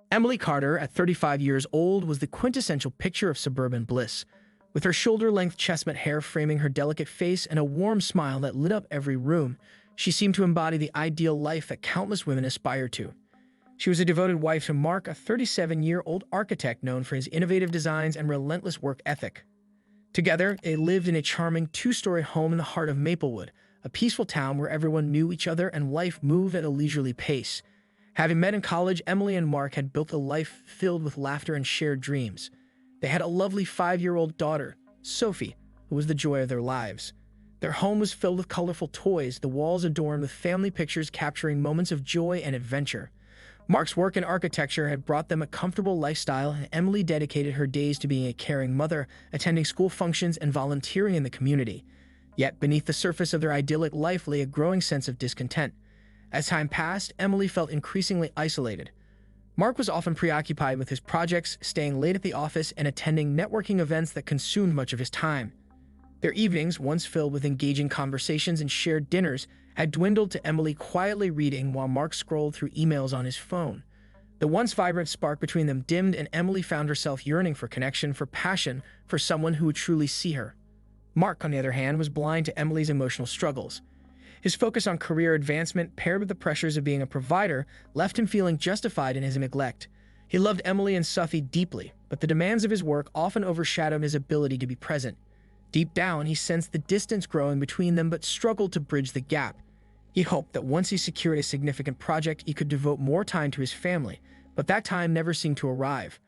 Emily Carter, at 35 years old, was the quintessential picture of suburban bliss, with her shoulder-length chestnut hair framing her delicate face and a warm smile that lit up every room. She seemed to embody the ideal life that countless women aspire to. She was a devoted wife to Mark, a 37-year-old architect known for his innovative designs and relentless work ethic. Together, they lived in a charming two-story home in the heart of Maplewood, a peaceful town where everyone knew each other and life moved at a leisurely pace. Having met in college, Emily and Mark had built a life filled with laughter and shared dreams. They had a lovely 5-year-old daughter, Sophie, who was the joy of their lives. Their home was filled with colorful toys, the walls adorned with family pictures capturing moments of joy and adventure. Mark's work in architecture had brought them a comfortable lifestyle, and Emily dedicated her days to being a caring mother, attending school functions and volunteering in the community. Yet beneath the surface of their idyllic life lay a growing sense of discontent. As time passed, Emily felt increasingly isolated. Mark was often preoccupied with his projects, staying late at the office and attending networking events that consumed much of his time. Their evenings, once filled with engaging conversations and shared dinners, had dwindled to Emily quietly reading while Mark scrolled through emails on his phone. The once vibrant spark between them dimmed, and Emily found herself yearning for connection, for passion, for someone who would truly see her. Mark, on the other hand, was blind to Emily's emotional struggles. His focus on career advancement, paired with the pressures of being a provider, left him feeling justified in his neglect. He loved Emily and Sophie deeply, but the demands of his work often overshadowed his ability to be present. Deep down, he sensed the distance growing between them but struggled to bridge the gap. He hoped that once he secured a significant project, he could devote more time to his family, but that time never seemed to arrive.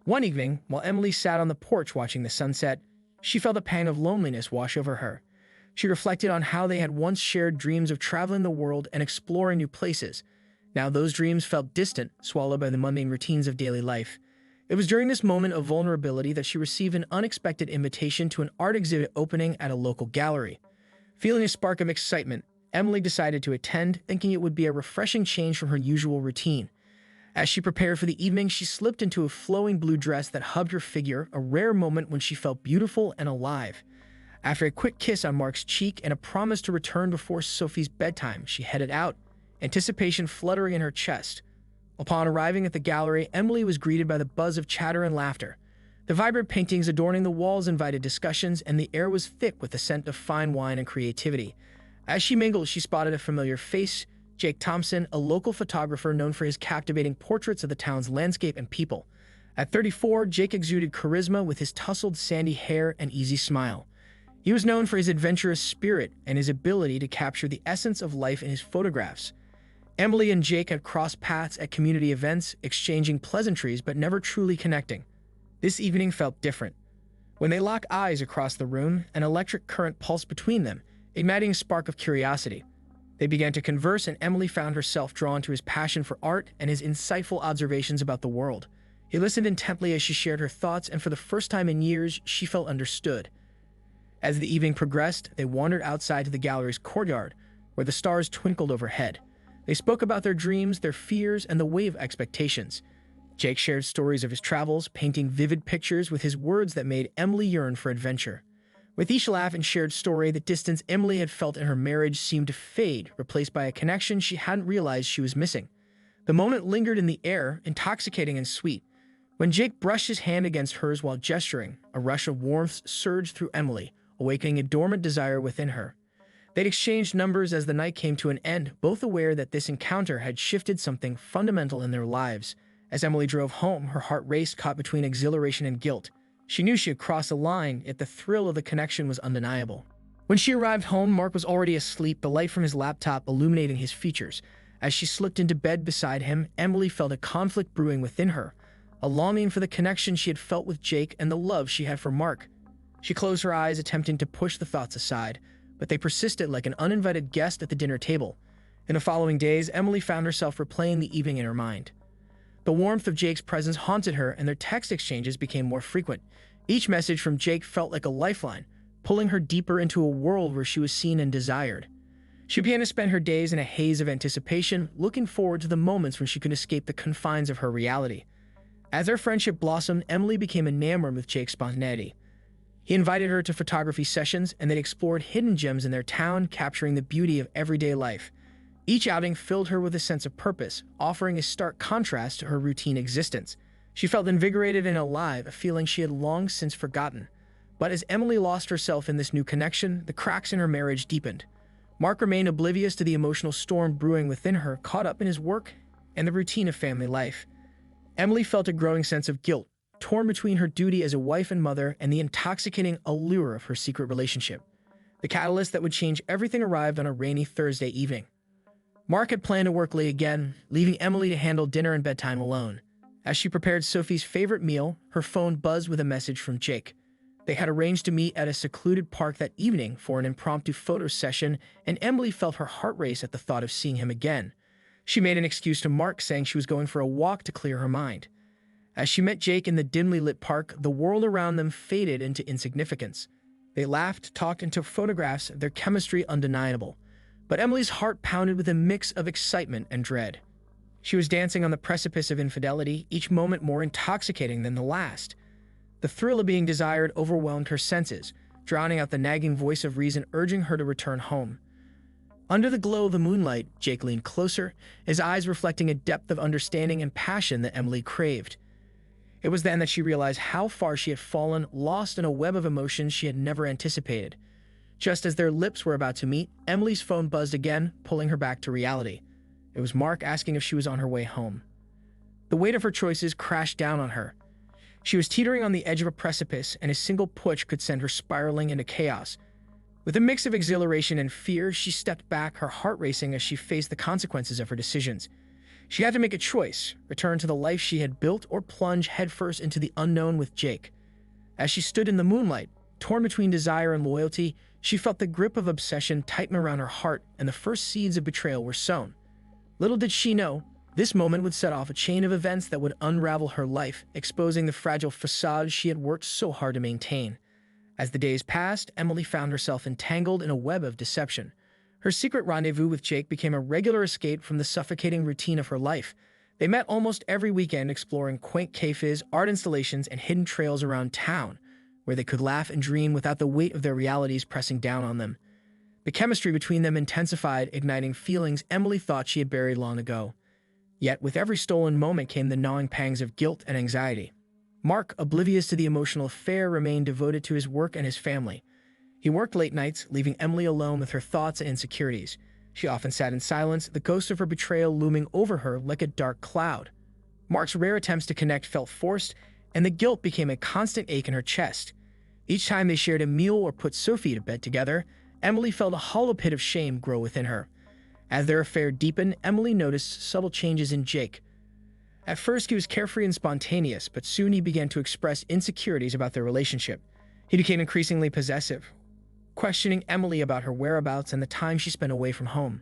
One evening, while Emily sat on the porch watching the sunset, she felt a pang of loneliness wash over her. She reflected on how they had once shared dreams of traveling the world and exploring new places. Now those dreams felt distant, swallowed by the mundane routines of daily life. It was during this moment of vulnerability that she received an unexpected invitation to an art exhibit opening at a local gallery. Feeling a spark of excitement, Emily decided to attend, thinking it would be a refreshing change from her usual routine. As she prepared for the evening, she slipped into a flowing blue dress that hugged her figure, a rare moment when she felt beautiful and alive. After a quick kiss on Mark's cheek and a promise to return before Sophie's bedtime, she headed out, anticipation fluttering in her chest. Upon arriving at the gallery, Emily was greeted by the buzz of chatter and laughter. The vibrant paintings adorning the walls invited discussions, and the air was thick with the scent of fine wine and creativity. As she mingled, she spotted a familiar face, Jake Thompson, a local photographer known for his captivating portraits of the town's landscape and people. At 34, Jake exuded charisma with his tousled sandy hair and easy smile. He was known for his adventurous spirit and his ability to capture the essence of life in his photographs. Emily and Jake had crossed paths at community events, exchanging pleasantries but never truly connecting. This evening felt different. When they locked eyes across the room, an electric current pulsed between them, igniting a spark of curiosity. They began to converse, and Emily found herself drawn to his passion for art and his insightful observations about the world. He listened intently as she shared her thoughts, and for the first time in years, she felt understood. As the evening progressed, they wandered outside to the gallery's courtyard, where the stars twinkled overhead. They spoke about their dreams, their fears, and the weight of expectations. Jake shared stories of his travels, painting vivid pictures with his words that made Emily yearn for adventure. With each laugh and shared story, the distance Emily had felt in her marriage seemed to fade, replaced by a connection she hadn't realized she was missing. The moment lingered in the air, intoxicating and sweet. When Jake brushed his hand against hers while gesturing, a rush of warmth surged through Emily, awakening a dormant desire within her. They'd exchanged numbers as the night came to an end, both aware that this encounter had shifted something fundamental in their lives. As Emily drove home, her heart raced, caught between exhilaration and guilt. She knew she had crossed a line, yet the thrill of the connection was undeniable. When she arrived home, Mark was already asleep, the light from his laptop illuminating his features. As she slipped into bed beside him, Emily felt a conflict brewing within her, a longing for the connection she had felt with Jake and the love she had for Mark. She closed her eyes, attempting to push the thoughts aside, but they persisted like an uninvited guest at the dinner table. In the following days, Emily found herself replaying the evening in her mind. The warmth of Jake's presence haunted her, and their text exchanges became more frequent. Each message from Jake felt like a lifeline, pulling her deeper into a world where she was seen and desired. She began to spend her days in a haze of anticipation, looking forward to the moments when she could escape the confines of her reality. As their friendship blossomed, Emily became enamored with Jake's spontaneity. He invited her to photography sessions, and they explored hidden gems in their town, capturing the beauty of everyday life. Each outing filled her with a sense of purpose, offering a stark contrast to her routine existence. She felt invigorated and alive, a feeling she had long since forgotten. But as Emily lost herself in this new connection, the cracks in her marriage deepened. Mark remained oblivious to the emotional storm brewing within her, caught up in his work and the routine of family life. Emily felt a growing sense of guilt, torn between her duty as a wife and mother and the intoxicating allure of her secret relationship. The catalyst that would change everything arrived on a rainy Thursday evening. Mark had planned to work late again, leaving Emily to handle dinner and bedtime alone. As she prepared Sophie's favorite meal, her phone buzzed with a message from Jake. They had arranged to meet at a secluded park that evening for an impromptu photo session, and Emily felt her heart race at the thought of seeing him again. She made an excuse to Mark, saying she was going for a walk to clear her mind. As she met Jake in the dimly lit park, the world around them faded into insignificance. They laughed, talked, and took photographs, their chemistry undeniable. But Emily's heart pounded with a mix of excitement and dread. She was dancing on the precipice of infidelity, each moment more intoxicating than the last. The thrill of being desired overwhelmed her senses, drowning out the nagging voice of reason urging her to return home. Under the glow of the moonlight, Jake leaned closer, his eyes reflecting a depth of understanding and passion that Emily craved. It was then that she realized how far she had fallen, lost in a web of emotions she had never anticipated. Just as their lips were about to meet, Emily's phone buzzed again, pulling her back to reality. It was Mark asking if she was on her way home. The weight of her choices crashed down on her. She was teetering on the edge of a precipice, and a single push could send her spiraling into chaos. With a mix of exhilaration and fear, she stepped back, her heart racing as she faced the consequences of her decisions. She had to make a choice, return to the life she had built or plunge headfirst into the unknown with Jake. As she stood in the moonlight, torn between desire and loyalty, she felt the grip of obsession tighten around her heart, and the first seeds of betrayal were sown. Little did she know, this moment would set off a chain of events that would unravel her life, exposing the fragile facade she had worked so hard to maintain. As the days passed, Emily found herself entangled in a web of deception. Her secret rendezvous with Jake became a regular escape from the suffocating routine of her life. They met almost every weekend, exploring quaint cafes, art installations, and hidden trails around town, where they could laugh and dream without the weight of their realities pressing down on them. The chemistry between them intensified, igniting feelings Emily thought she had buried long ago. Yet with every stolen moment came the gnawing pangs of guilt and anxiety. Mark, oblivious to the emotional affair, remained devoted to his work and his family. He worked late nights, leaving Emily alone with her thoughts and insecurities. She often sat in silence, the ghost of her betrayal looming over her like a dark cloud. Mark's rare attempts to connect felt forced, and the guilt became a constant ache in her chest. Each time they shared a meal or put Sophie to bed together, Emily felt a hollow pit of shame grow within her. As their affair deepened, Emily noticed subtle changes in Jake. At first, he was carefree and spontaneous, but soon he began to express insecurities about their relationship. He became increasingly possessive, questioning Emily about her whereabouts and the time she spent away from home.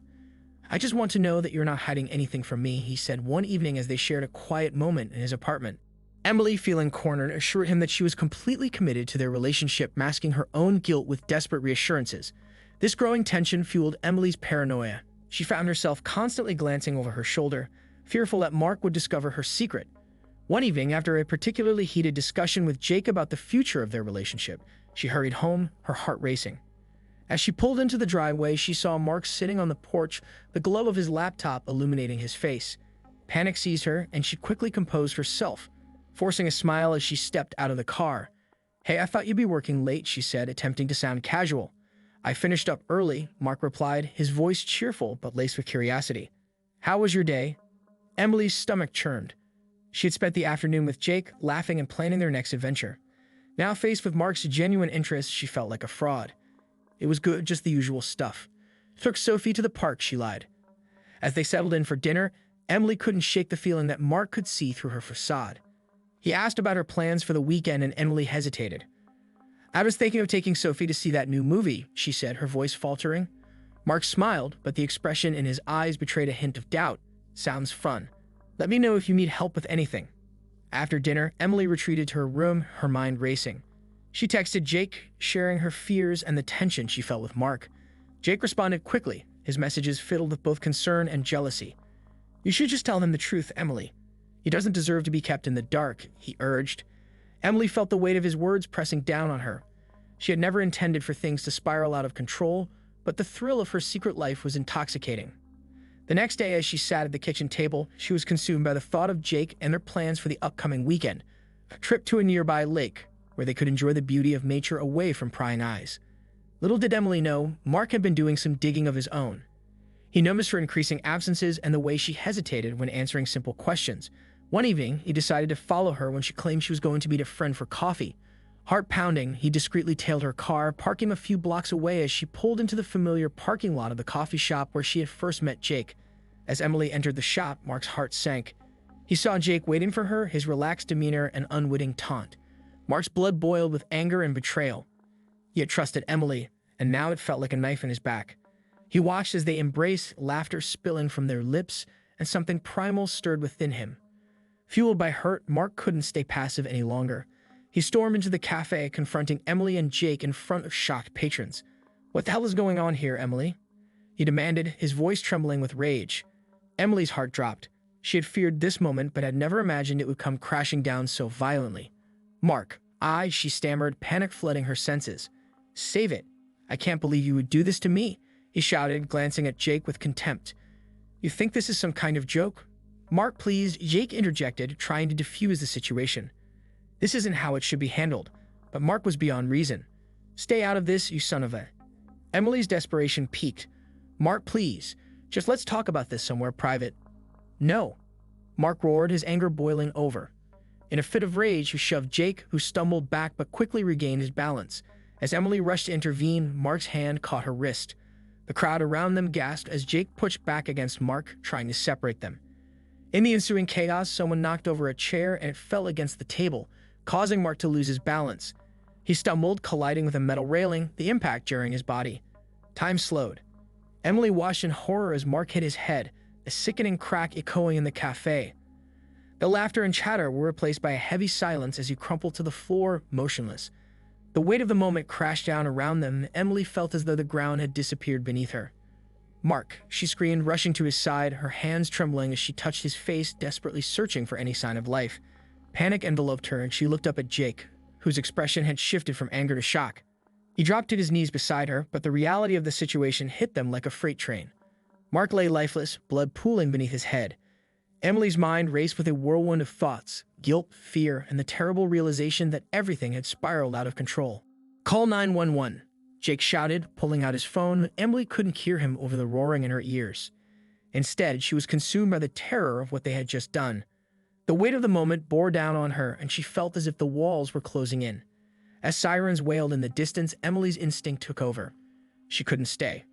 "I just want to know that you're not hiding anything from me," he said one evening as they shared a quiet moment in his apartment. Emily, feeling cornered, assured him that she was completely committed to their relationship, masking her own guilt with desperate reassurances. This growing tension fueled Emily's paranoia. She found herself constantly glancing over her shoulder, fearful that Mark would discover her secret. One evening, after a particularly heated discussion with Jake about the future of their relationship, she hurried home, her heart racing. As she pulled into the driveway, she saw Mark sitting on the porch, the glow of his laptop illuminating his face. Panic seized her, and she quickly composed herself, forcing a smile as she stepped out of the car. "Hey, I thought you'd be working late," she said, attempting to sound casual. "I finished up early," Mark replied, his voice cheerful but laced with curiosity. "How was your day?" Emily's stomach churned. She had spent the afternoon with Jake, laughing and planning their next adventure. Now faced with Mark's genuine interest, she felt like a fraud. "It was good, just the usual stuff. Took Sophie to the park," she lied. As they settled in for dinner, Emily couldn't shake the feeling that Mark could see through her facade. He asked about her plans for the weekend, and Emily hesitated. "I was thinking of taking Sophie to see that new movie," she said, her voice faltering. Mark smiled, but the expression in his eyes betrayed a hint of doubt. "Sounds fun. Let me know if you need help with anything." After dinner, Emily retreated to her room, her mind racing. She texted Jake, sharing her fears and the tension she felt with Mark. Jake responded quickly, his messages filled with both concern and jealousy. "You should just tell him the truth, Emily. He doesn't deserve to be kept in the dark," he urged. Emily felt the weight of his words pressing down on her. She had never intended for things to spiral out of control, but the thrill of her secret life was intoxicating. The next day, as she sat at the kitchen table, she was consumed by the thought of Jake and their plans for the upcoming weekend, a trip to a nearby lake where they could enjoy the beauty of nature away from prying eyes. Little did Emily know, Mark had been doing some digging of his own. He noticed her increasing absences and the way she hesitated when answering simple questions. One evening, he decided to follow her when she claimed she was going to meet a friend for coffee. Heart pounding, he discreetly tailed her car, parking a few blocks away as she pulled into the familiar parking lot of the coffee shop where she had first met Jake. As Emily entered the shop, Mark's heart sank. He saw Jake waiting for her, his relaxed demeanor and unwitting taunt. Mark's blood boiled with anger and betrayal. He had trusted Emily, and now it felt like a knife in his back. He watched as they embraced, laughter spilling from their lips, and something primal stirred within him. Fueled by hurt, Mark couldn't stay passive any longer. He stormed into the cafe, confronting Emily and Jake in front of shocked patrons. "What the hell is going on here, Emily?" he demanded, his voice trembling with rage. Emily's heart dropped. She had feared this moment, but had never imagined it would come crashing down so violently. "Mark, she stammered, panic flooding her senses. "Save it. I can't believe you would do this to me," he shouted, glancing at Jake with contempt. "You think this is some kind of joke?" "Mark, please," Jake interjected, trying to defuse the situation. This isn't how it should be handled, but Mark was beyond reason. "Stay out of this, you son of a..." Emily's desperation peaked. "Mark, please. Just let's talk about this somewhere private." "No," Mark roared, his anger boiling over. In a fit of rage, he shoved Jake, who stumbled back but quickly regained his balance. As Emily rushed to intervene, Mark's hand caught her wrist. The crowd around them gasped as Jake pushed back against Mark, trying to separate them. In the ensuing chaos, someone knocked over a chair and it fell against the table, causing Mark to lose his balance. He stumbled, colliding with a metal railing, the impact jarring his body. Time slowed. Emily watched in horror as Mark hit his head, a sickening crack echoing in the cafe. The laughter and chatter were replaced by a heavy silence as he crumpled to the floor, motionless. The weight of the moment crashed down around them, and Emily felt as though the ground had disappeared beneath her. "Mark," she screamed, rushing to his side, her hands trembling as she touched his face, desperately searching for any sign of life. Panic enveloped her, and she looked up at Jake, whose expression had shifted from anger to shock. He dropped to his knees beside her, but the reality of the situation hit them like a freight train. Mark lay lifeless, blood pooling beneath his head. Emily's mind raced with a whirlwind of thoughts, guilt, fear, and the terrible realization that everything had spiraled out of control. "Call 911, Jake shouted, pulling out his phone. Emily couldn't hear him over the roaring in her ears. Instead, she was consumed by the terror of what they had just done. The weight of the moment bore down on her, and she felt as if the walls were closing in. As sirens wailed in the distance, Emily's instinct took over. She couldn't stay.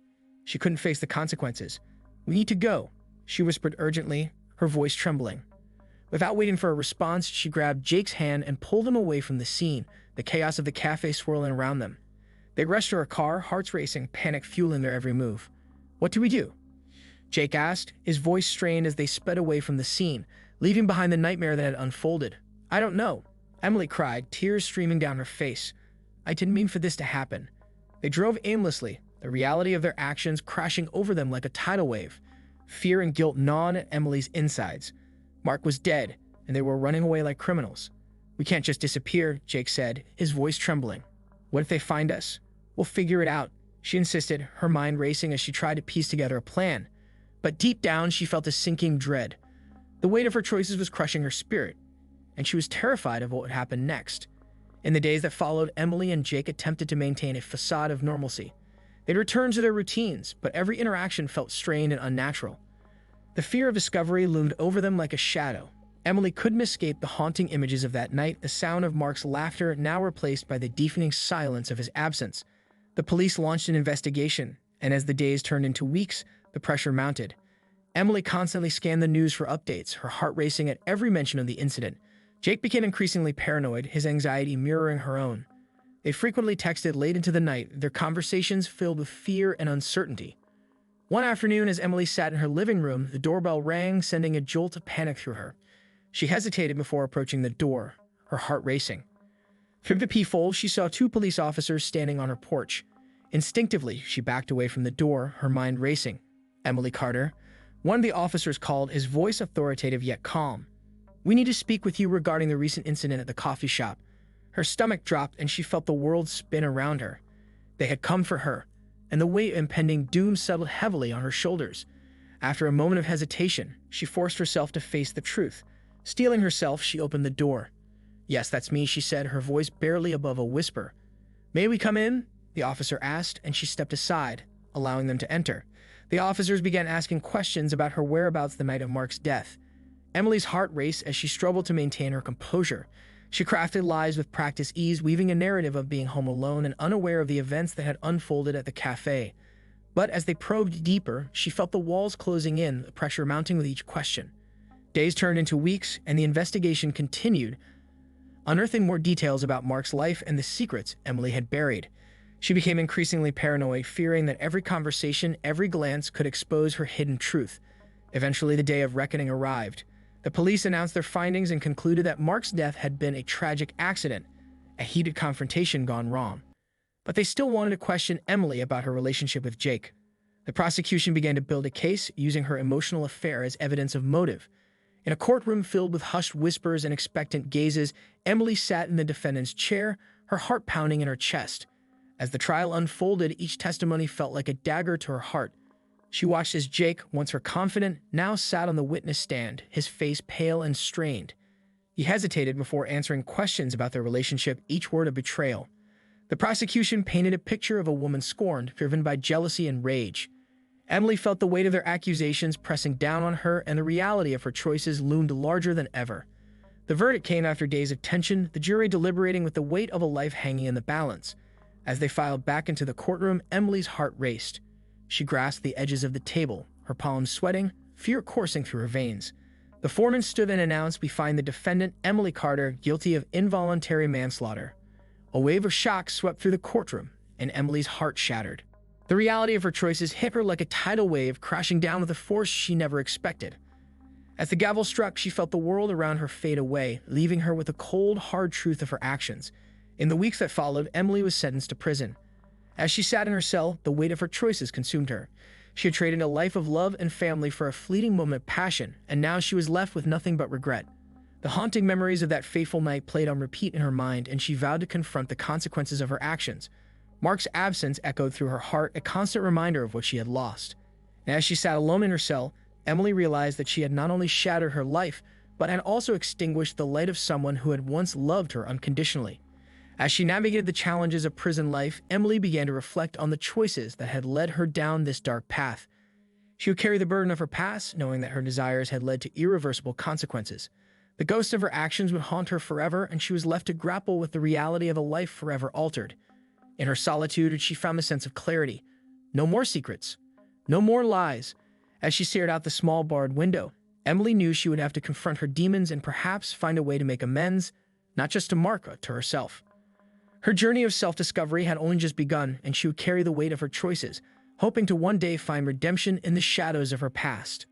She couldn't face the consequences. "We need to go," she whispered urgently, her voice trembling. Without waiting for a response, she grabbed Jake's hand and pulled him away from the scene, the chaos of the cafe swirling around them. They rushed to her car, hearts racing, panic fueling their every move. "What do we do?" Jake asked, his voice strained as they sped away from the scene, leaving behind the nightmare that had unfolded. "I don't know," Emily cried, tears streaming down her face. "I didn't mean for this to happen." They drove aimlessly, the reality of their actions crashing over them like a tidal wave. Fear and guilt gnawed at Emily's insides. Mark was dead, and they were running away like criminals. "We can't just disappear," Jake said, his voice trembling. "What if they find us?" "We'll figure it out," she insisted, her mind racing as she tried to piece together a plan. But deep down, she felt a sinking dread. The weight of her choices was crushing her spirit, and she was terrified of what would happen next. In the days that followed, Emily and Jake attempted to maintain a facade of normalcy. They'd returned to their routines, but every interaction felt strained and unnatural. The fear of discovery loomed over them like a shadow. Emily couldn't escape the haunting images of that night, the sound of Mark's laughter now replaced by the deafening silence of his absence. The police launched an investigation, and as the days turned into weeks, the pressure mounted. Emily constantly scanned the news for updates, her heart racing at every mention of the incident. Jake became increasingly paranoid, his anxiety mirroring her own. They frequently texted late into the night, their conversations filled with fear and uncertainty. One afternoon, as Emily sat in her living room, the doorbell rang, sending a jolt of panic through her. She hesitated before approaching the door, her heart racing. Through the peephole, she saw 2 police officers standing on her porch. Instinctively, she backed away from the door, her mind racing. "Emily Carter," one of the officers called, his voice authoritative yet calm. "We need to speak with you regarding the recent incident at the coffee shop." Her stomach dropped and she felt the world spin around her. They had come for her, and the weight of impending doom settled heavily on her shoulders. After a moment of hesitation, she forced herself to face the truth. Steeling herself, she opened the door. "Yes, that's me," she said, her voice barely above a whisper. "May we come in?" the officer asked, and she stepped aside, allowing them to enter. The officers began asking questions about her whereabouts the night of Mark's death. Emily's heart raced as she struggled to maintain her composure. She crafted lies with practiced ease, weaving a narrative of being home alone and unaware of the events that had unfolded at the cafe. But as they probed deeper, she felt the walls closing in, the pressure mounting with each question. Days turned into weeks, and the investigation continued, unearthing more details about Mark's life and the secrets Emily had buried. She became increasingly paranoid, fearing that every conversation, every glance could expose her hidden truth. Eventually, the day of reckoning arrived. The police announced their findings and concluded that Mark's death had been a tragic accident, a heated confrontation gone wrong. But they still wanted to question Emily about her relationship with Jake. The prosecution began to build a case, using her emotional affair as evidence of motive. In a courtroom filled with hushed whispers and expectant gazes, Emily sat in the defendant's chair, her heart pounding in her chest. As the trial unfolded, each testimony felt like a dagger to her heart. She watched as Jake, once her confidant, now sat on the witness stand, his face pale and strained. He hesitated before answering questions about their relationship, each word a betrayal. The prosecution painted a picture of a woman scorned, driven by jealousy and rage. Emily felt the weight of their accusations pressing down on her, and the reality of her choices loomed larger than ever. The verdict came after days of tension, the jury deliberating with the weight of a life hanging in the balance. As they filed back into the courtroom, Emily's heart raced. She grasped the edges of the table, her palms sweating, fear coursing through her veins. The foreman stood and announced, "We find the defendant, Emily Carter, guilty of involuntary manslaughter." A wave of shock swept through the courtroom, and Emily's heart shattered. The reality of her choices hit her like a tidal wave, crashing down with a force she never expected. As the gavel struck, she felt the world around her fade away, leaving her with the cold, hard truth of her actions. In the weeks that followed, Emily was sentenced to prison. As she sat in her cell, the weight of her choices consumed her. She had traded a life of love and family for a fleeting moment of passion, and now she was left with nothing but regret. The haunting memories of that fateful night played on repeat in her mind, and she vowed to confront the consequences of her actions. Mark's absence echoed through her heart, a constant reminder of what she had lost. And as she sat alone in her cell, Emily realized that she had not only shattered her life, but had also extinguished the light of someone who had once loved her unconditionally. As she navigated the challenges of prison life, Emily began to reflect on the choices that had led her down this dark path. She would carry the burden of her past, knowing that her desires had led to irreversible consequences. The ghost of her actions would haunt her forever, and she was left to grapple with the reality of a life forever altered. In her solitude, she found a sense of clarity. No more secrets. No more lies. As she stared out the small barred window, Emily knew she would have to confront her demons and perhaps find a way to make amends, not just to Mark, but to herself. Her journey of self-discovery had only just begun, and she would carry the weight of her choices, hoping to one day find redemption in the shadows of her past.